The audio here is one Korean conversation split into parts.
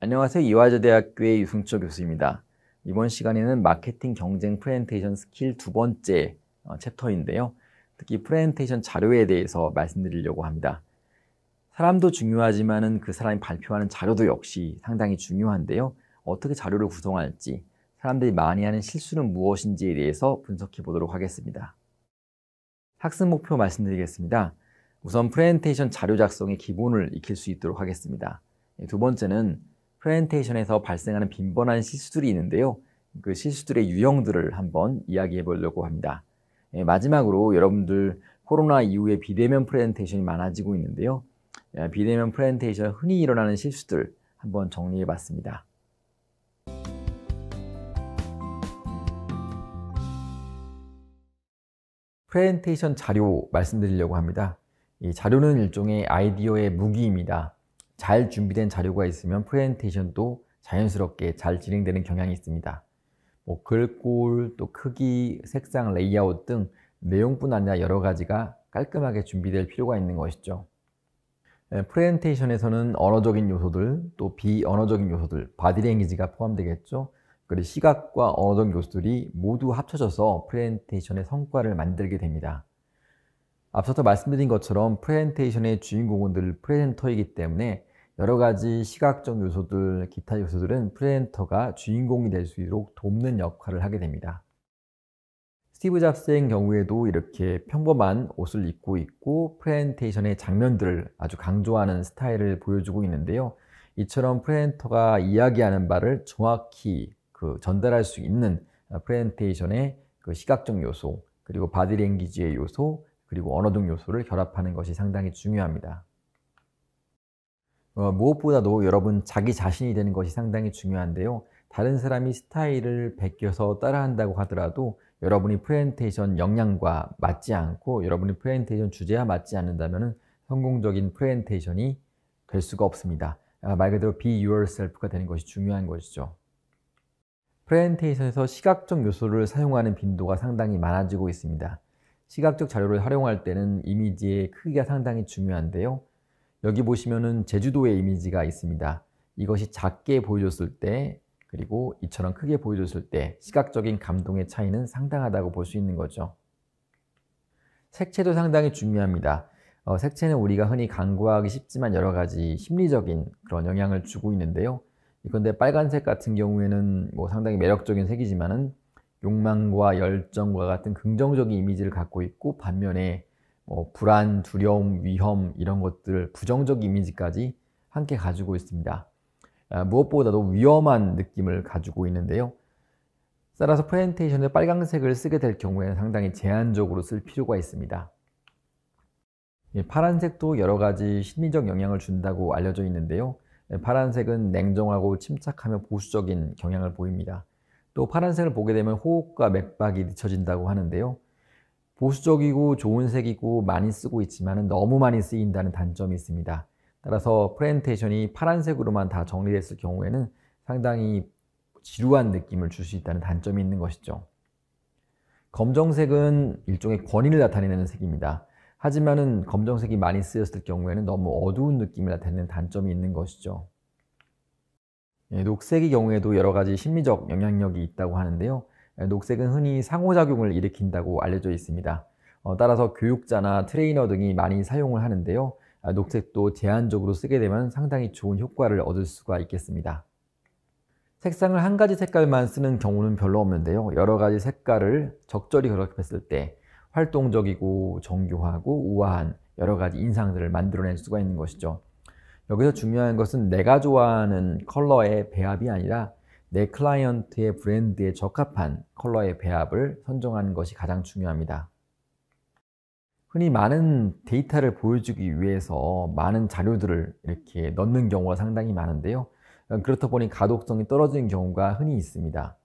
안녕하세요. 이화여대학교의 유승철 교수입니다. 이번 시간에는 마케팅 경쟁 프레젠테이션 스킬 두 번째 챕터인데요. 특히 프레젠테이션 자료에 대해서 말씀드리려고 합니다. 사람도 중요하지만은 그 사람이 발표하는 자료도 역시 상당히 중요한데요. 어떻게 자료를 구성할지, 사람들이 많이 하는 실수는 무엇인지에 대해서 분석해 보도록 하겠습니다. 학습 목표 말씀드리겠습니다. 우선 프레젠테이션 자료 작성의 기본을 익힐 수 있도록 하겠습니다. 두 번째는 프레젠테이션에서 발생하는 빈번한 실수들이 있는데요. 그 실수들의 유형들을 한번 이야기해 보려고 합니다. 마지막으로 여러분들 코로나 이후에 비대면 프레젠테이션이 많아지고 있는데요. 비대면 프레젠테이션 흔히 일어나는 실수들 한번 정리해 봤습니다. 프레젠테이션 자료 말씀드리려고 합니다. 이 자료는 일종의 아이디어의 무기입니다. 잘 준비된 자료가 있으면 프레젠테이션도 자연스럽게 잘 진행되는 경향이 있습니다. 글꼴, 또 크기, 색상, 레이아웃 등 내용뿐 아니라 여러 가지가 깔끔하게 준비될 필요가 있는 것이죠. 프레젠테이션에서는 언어적인 요소들, 또 비언어적인 요소들, 바디랭귀지가 포함되겠죠. 그리고 시각과 언어적 요소들이 모두 합쳐져서 프레젠테이션의 성과를 만들게 됩니다. 앞서서 말씀드린 것처럼 프레젠테이션의 주인공은 늘 프레젠터이기 때문에 여러 가지 시각적 요소들, 기타 요소들은 프레젠터가 주인공이 될 수 있도록 돕는 역할을 하게 됩니다. 스티브 잡스의 경우에도 이렇게 평범한 옷을 입고 있고 프레젠테이션의 장면들을 아주 강조하는 스타일을 보여주고 있는데요. 이처럼 프레젠터가 이야기하는 바를 정확히 전달할 수 있는 프레젠테이션의 시각적 요소, 그리고 바디랭귀지의 요소, 그리고 언어적 요소를 결합하는 것이 상당히 중요합니다. 무엇보다도 여러분 자기 자신이 되는 것이 상당히 중요한데요. 다른 사람이 스타일을 베껴서 따라한다고 하더라도 여러분이 프레젠테이션 역량과 맞지 않고 여러분이 프레젠테이션 주제와 맞지 않는다면 성공적인 프레젠테이션이 될 수가 없습니다. 말 그대로 be yourself가 되는 것이 중요한 것이죠. 프레젠테이션에서 시각적 요소를 사용하는 빈도가 상당히 많아지고 있습니다. 시각적 자료를 활용할 때는 이미지의 크기가 상당히 중요한데요. 여기 보시면은 제주도의 이미지가 있습니다. 이것이 작게 보여줬을 때 그리고 이처럼 크게 보여줬을 때 시각적인 감동의 차이는 상당하다고 볼 수 있는 거죠. 색채도 상당히 중요합니다. 색채는 우리가 흔히 간과하기 쉽지만 여러 가지 심리적인 그런 영향을 주고 있는데요. 그런데 빨간색 같은 경우에는 상당히 매력적인 색이지만은 욕망과 열정과 같은 긍정적인 이미지를 갖고 있고 반면에 불안, 두려움, 위험 이런 것들 부정적 이미지까지 함께 가지고 있습니다. 무엇보다도 위험한 느낌을 가지고 있는데요. 따라서 프레젠테이션에 빨간색을 쓰게 될 경우에는 상당히 제한적으로 쓸 필요가 있습니다. 파란색도 여러 가지 심리적 영향을 준다고 알려져 있는데요. 파란색은 냉정하고 침착하며 보수적인 경향을 보입니다. 또 파란색을 보게 되면 호흡과 맥박이 늦춰진다고 하는데요. 보수적이고 좋은 색이고 많이 쓰고 있지만 너무 많이 쓰인다는 단점이 있습니다. 따라서 프레젠테이션이 파란색으로만 다 정리됐을 경우에는 상당히 지루한 느낌을 줄 수 있다는 단점이 있는 것이죠. 검정색은 일종의 권위를 나타내는 색입니다. 하지만은 검정색이 많이 쓰였을 경우에는 너무 어두운 느낌을 나타내는 단점이 있는 것이죠. 녹색의 경우에도 여러 가지 심리적 영향력이 있다고 하는데요. 녹색은 흔히 상호작용을 일으킨다고 알려져 있습니다. 따라서 교육자나 트레이너 등이 많이 사용을 하는데요. 녹색도 제한적으로 쓰게 되면 상당히 좋은 효과를 얻을 수가 있겠습니다. 색상을 한 가지 색깔만 쓰는 경우는 별로 없는데요. 여러 가지 색깔을 적절히 결합했을 때 활동적이고 정교하고 우아한 여러 가지 인상들을 만들어낼 수가 있는 것이죠. 여기서 중요한 것은 내가 좋아하는 컬러의 배합이 아니라 내 클라이언트의 브랜드에 적합한 컬러의 배합을 선정하는 것이 가장 중요합니다. 흔히 많은 데이터를 보여주기 위해서 많은 자료들을 이렇게 넣는 경우가 상당히 많은데요. 그렇다 보니 가독성이 떨어지는 경우가 흔히 있습니다.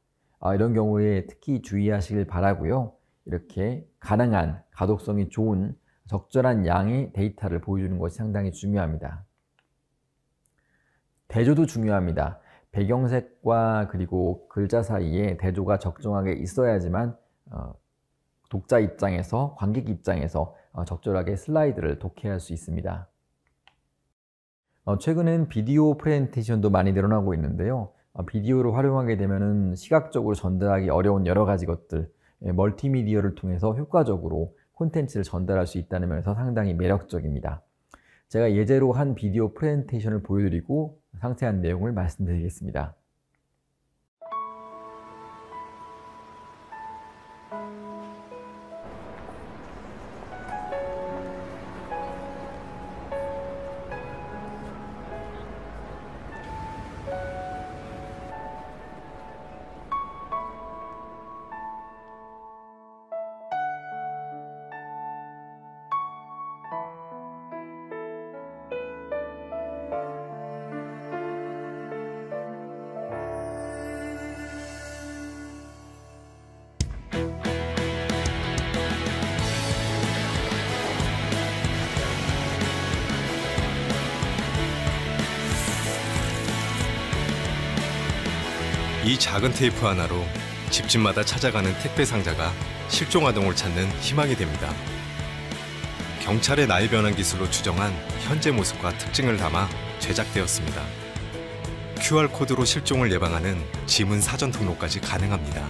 이런 경우에 특히 주의하시길 바라고요. 이렇게 가능한 가독성이 좋은 적절한 양의 데이터를 보여주는 것이 상당히 중요합니다. 대조도 중요합니다. 배경색과 그리고 글자 사이에 대조가 적정하게 있어야지만 독자 입장에서, 관객 입장에서 적절하게 슬라이드를 독해할 수 있습니다. 최근엔 비디오 프레젠테이션도 많이 늘어나고 있는데요. 비디오를 활용하게 되면은 시각적으로 전달하기 어려운 여러 가지 것들, 멀티미디어를 통해서 효과적으로 콘텐츠를 전달할 수 있다는 면에서 상당히 매력적입니다. 제가 예제로 한 비디오 프레젠테이션을 보여드리고 상세한 내용을 말씀드리겠습니다. 이 작은 테이프 하나로 집집마다 찾아가는 택배 상자가 실종아동을 찾는 희망이 됩니다. 경찰의 나이 변환 기술로 추정한 현재 모습과 특징을 담아 제작되었습니다. QR코드로 실종을 예방하는 지문 사전 등록까지 가능합니다.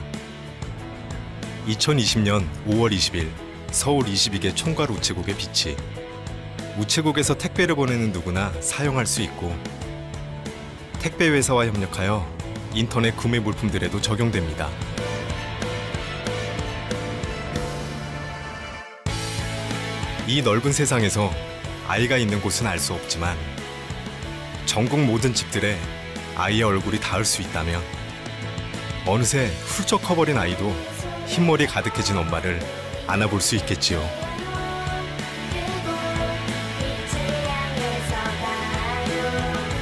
2020년 5월 20일 서울 22개 총괄 우체국의 비치. 우체국에서 택배를 보내는 누구나 사용할 수 있고 택배 회사와 협력하여 인터넷 구매 물품들에도 적용됩니다. 이 넓은 세상에서 아이가 있는 곳은 알 수 없지만 전국 모든 집들에 아이의 얼굴이 닿을 수 있다면 어느새 훌쩍 커버린 아이도 흰머리 가득해진 엄마를 안아볼 수 있겠지요.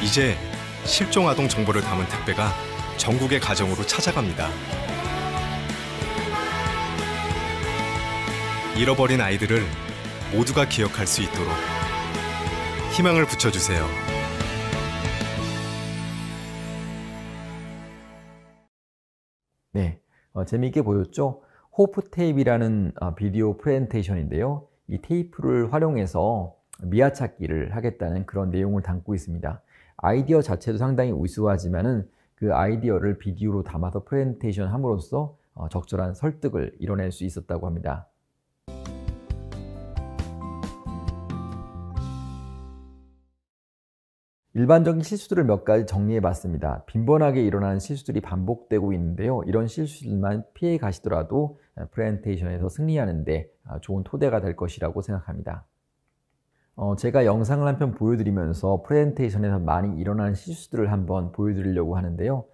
이제 실종 아동 정보를 담은 택배가 전국의 가정으로 찾아갑니다. 잃어버린 아이들을 모두가 기억할 수 있도록 희망을 붙여주세요. 네, 재미있게 보였죠? 호프 테이프라는 비디오 프레젠테이션인데요. 이 테이프를 활용해서 미아 찾기를 하겠다는 그런 내용을 담고 있습니다. 아이디어 자체도 상당히 우수하지만은 그 아이디어를 비디오로 담아서 프레젠테이션 함으로써 적절한 설득을 이뤄낼 수 있었다고 합니다. 일반적인 실수들을 몇 가지 정리해 봤습니다. 빈번하게 일어나는 실수들이 반복되고 있는데요. 이런 실수들만 피해 가시더라도 프레젠테이션에서 승리하는 데 좋은 토대가 될 것이라고 생각합니다. 제가 영상을 한 편 보여드리면서 프레젠테이션에서 많이 일어나는 실수들을 한번 보여드리려고 하는데요.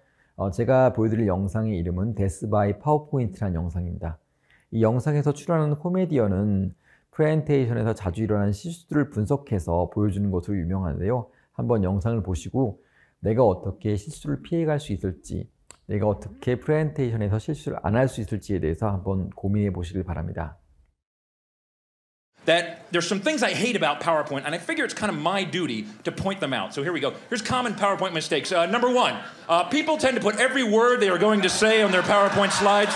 제가 보여드릴 영상의 이름은 Death by PowerPoint라는 영상입니다. 이 영상에서 출연하는 코미디언은 프레젠테이션에서 자주 일어나는 실수들을 분석해서 보여주는 것으로 유명한데요. 한번 영상을 보시고 내가 어떻게 실수를 피해갈 수 있을지, 내가 어떻게 프레젠테이션에서 실수를 안 할 수 있을지에 대해서 한번 고민해 보시길 바랍니다. That there's some things I hate about PowerPoint, and I figure it's kind of my duty to point them out. So here we go. Here's common PowerPoint mistakes. Number one, people tend to put every word they are going to say on their PowerPoint slides.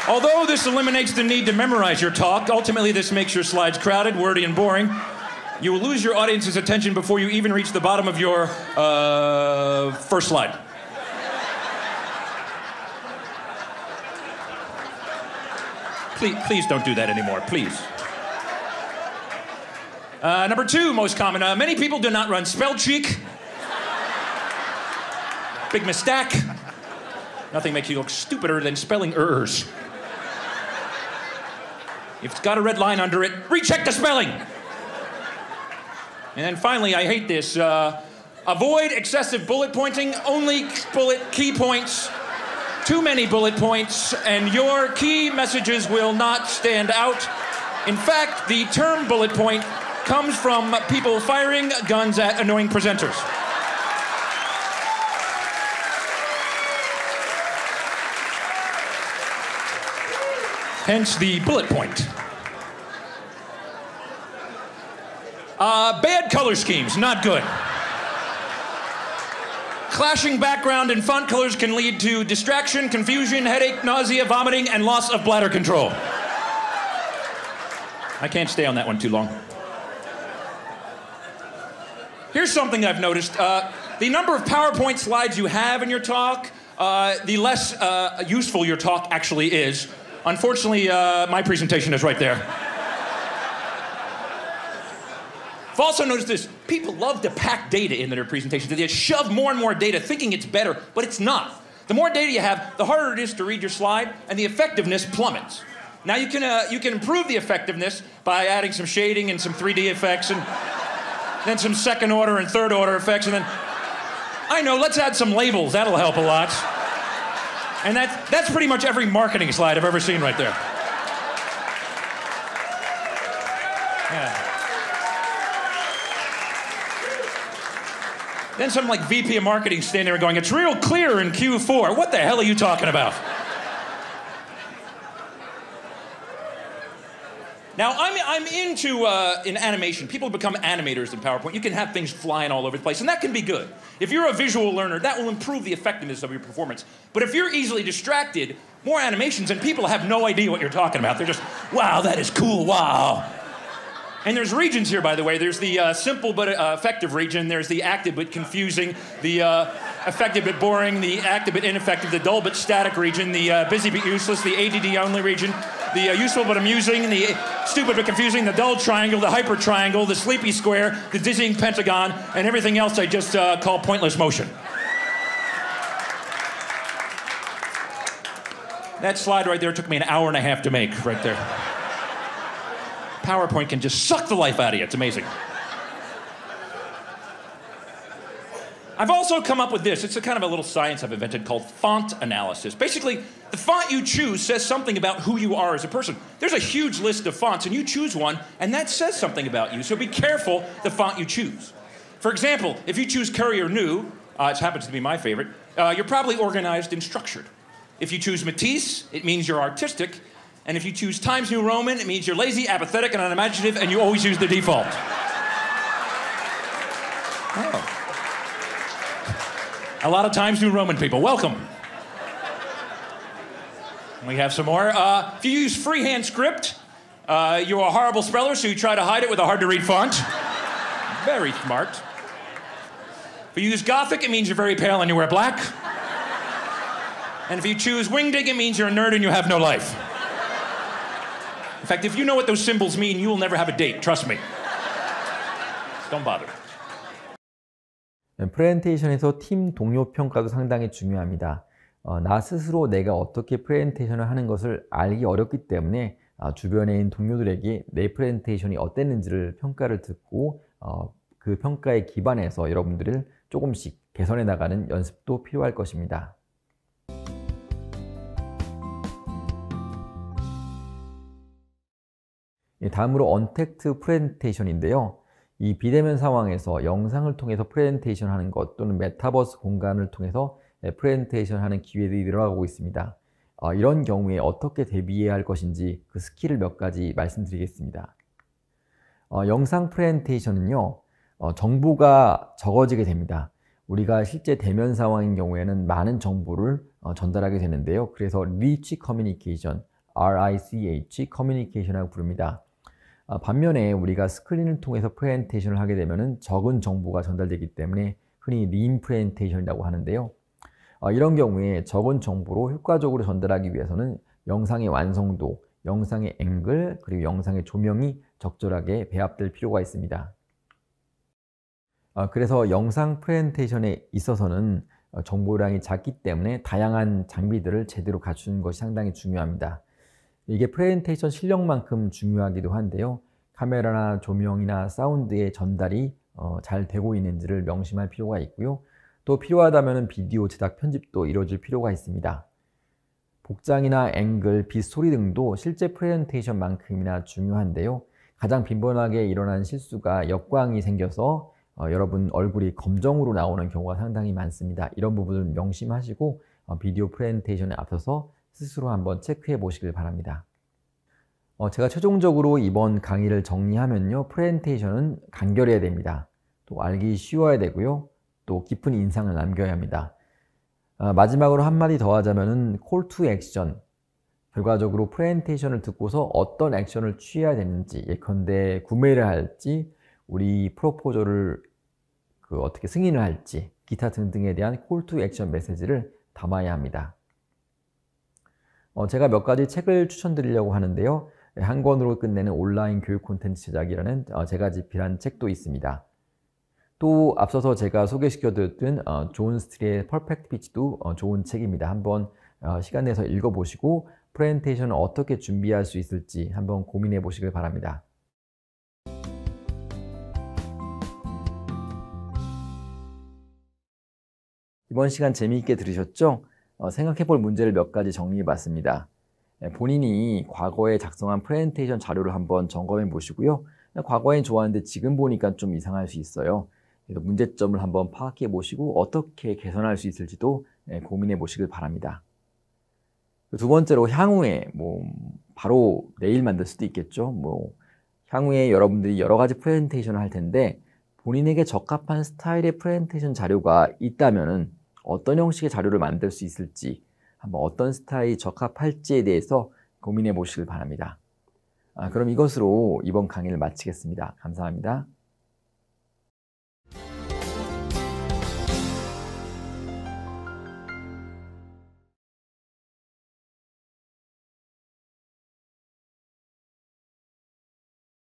Although this eliminates the need to memorize your talk, ultimately this makes your slides crowded, wordy, and boring. You will lose your audience's attention before you even reach the bottom of your first slide. Please don't do that anymore, please. Number two, most common. Many people do not run spell check. Big mistake. Nothing makes you look stupider than spelling errors. If it's got a red line under it, recheck the spelling. And then finally, I hate this. Avoid excessive bullet pointing. Only bullet key points. Too many bullet points, and your key messages will not stand out. In fact, the term bullet point comes from people firing guns at annoying presenters. Hence the bullet point. Bad color schemes, not good. Clashing background and font colors can lead to distraction, confusion, headache, nausea, vomiting, and loss of bladder control. I can't stay on that one too long. Here's something I've noticed. The number of PowerPoint slides you have in your talk, the less useful your talk actually is. Unfortunately, my presentation is right there. I've also noticed this. People love to pack data into their presentations. They shove more and more data thinking it's better, but it's not. The more data you have, the harder it is to read your slide, and the effectiveness plummets. Now you can improve the effectiveness by adding some shading and some 3D effects and then some second order and third order effects, and then, I know, let's add some labels. That'll help a lot. And that's pretty much every marketing slide I've ever seen right there. Yeah. Then some like VP of marketing standing there going, it's real clear in Q4. What the hell are you talking about? Now, I'm into in animation. People become animators in PowerPoint. You can have things flying all over the place, and that can be good. If you're a visual learner, that will improve the effectiveness of your performance. But if you're easily distracted, more animations, and people have no idea what you're talking about. They're just, wow, that is cool, wow. And there's regions here, by the way. There's the simple but effective region. There's the active but confusing, the effective but boring, the active but ineffective, the dull but static region, the busy but useless, the ADD only region, the useful but amusing, the stupid but confusing, the dull triangle, the hyper triangle, the sleepy square, the dizzying pentagon, and everything else I just call pointless motion. That slide right there took me an hour and a half to make, right there. PowerPoint can just suck the life out of you. It's amazing. I've also come up with this. It's a kind of a little science I've invented called font analysis. Basically, the font you choose says something about who you are as a person. There's a huge list of fonts, and you choose one, and that says something about you. So be careful the font you choose. For example, if you choose Courier New, it happens to be my favorite, you're probably organized and structured. If you choose Matisse, it means you're artistic. And if you choose Times New Roman, it means you're lazy, apathetic, and unimaginative, and you always use the default. Oh. A lot of Times New Roman people, welcome. We have some more. If you use freehand script, you're a horrible speller, so you try to hide it with a hard-to-read font. Very smart. If you use Gothic, it means you're very pale and you wear black. And if you choose Wingding, it means you're a nerd and you have no life. In fact, if you know what those symbols mean, you will never have a date. Trust me. Don't bother. 프레젠테이션에서 팀 동료 평가도 상당히 중요합니다. 나 스스로 내가 어떻게 프레젠테이션을 하는 것을 알기 어렵기 때문에 주변에 있는 동료들에게 내 프레젠테이션이 어땠는지를 평가를 듣고 그 평가에 기반해서 여러분들을 조금씩 개선해 나가는 연습도 필요할 것입니다. 다음으로 언택트 프레젠테이션인데요. 이 비대면 상황에서 영상을 통해서 프레젠테이션 하는 것 또는 메타버스 공간을 통해서 프레젠테이션 하는 기회들이 늘어나고 있습니다. 이런 경우에 어떻게 대비해야 할 것인지 그 스킬을 몇 가지 말씀드리겠습니다. 영상 프레젠테이션은요, 정보가 적어지게 됩니다. 우리가 실제 대면 상황인 경우에는 많은 정보를 전달하게 되는데요. 그래서 Rich Communication, RICH, Communication이라고 부릅니다. 반면에 우리가 스크린을 통해서 프레젠테이션을 하게 되면 적은 정보가 전달되기 때문에 흔히 lean 프레젠테이션이라고 하는데요. 이런 경우에 적은 정보로 효과적으로 전달하기 위해서는 영상의 완성도, 영상의 앵글, 그리고 영상의 조명이 적절하게 배합될 필요가 있습니다. 그래서 영상 프레젠테이션에 있어서는 정보량이 작기 때문에 다양한 장비들을 제대로 갖추는 것이 상당히 중요합니다. 이게 프레젠테이션 실력만큼 중요하기도 한데요. 카메라나 조명이나 사운드의 전달이 잘 되고 있는지를 명심할 필요가 있고요. 또 필요하다면 비디오 제작 편집도 이루어질 필요가 있습니다. 복장이나 앵글, 빛, 소리 등도 실제 프레젠테이션만큼이나 중요한데요. 가장 빈번하게 일어나는 실수가 역광이 생겨서 여러분 얼굴이 검정으로 나오는 경우가 상당히 많습니다. 이런 부분을 명심하시고 비디오 프레젠테이션에 앞서서 스스로 한번 체크해 보시길 바랍니다. 제가 최종적으로 이번 강의를 정리하면요. 프레젠테이션은 간결해야 됩니다. 또 알기 쉬워야 되고요. 또 깊은 인상을 남겨야 합니다. 마지막으로 한마디 더 하자면은 콜 투 액션, 결과적으로 프레젠테이션을 듣고서 어떤 액션을 취해야 되는지, 예컨대 구매를 할지, 우리 프로포저를 어떻게 승인을 할지, 기타 등등에 대한 콜 투 액션 메시지를 담아야 합니다. 제가 몇 가지 책을 추천드리려고 하는데요. 한 권으로 끝내는 온라인 교육 콘텐츠 제작이라는 제가 집필한 책도 있습니다. 또 앞서서 제가 소개시켜드렸던 존 스틸의 퍼펙트 피치도 좋은 책입니다. 한번 시간 내서 읽어보시고 프레젠테이션을 어떻게 준비할 수 있을지 한번 고민해 보시길 바랍니다. 이번 시간 재미있게 들으셨죠? 생각해 볼 문제를 몇 가지 정리해 봤습니다. 본인이 과거에 작성한 프레젠테이션 자료를 한번 점검해 보시고요. 과거엔 좋았는데 지금 보니까 좀 이상할 수 있어요. 그래서 문제점을 한번 파악해 보시고 어떻게 개선할 수 있을지도 고민해 보시길 바랍니다. 두 번째로 향후에 바로 내일 만들 수도 있겠죠. 향후에 여러분들이 여러 가지 프레젠테이션을 할 텐데 본인에게 적합한 스타일의 프레젠테이션 자료가 있다면은 어떤 형식의 자료를 만들 수 있을지, 한번 어떤 스타일이 적합할지에 대해서 고민해 보시길 바랍니다. 그럼 이것으로 이번 강의를 마치겠습니다. 감사합니다.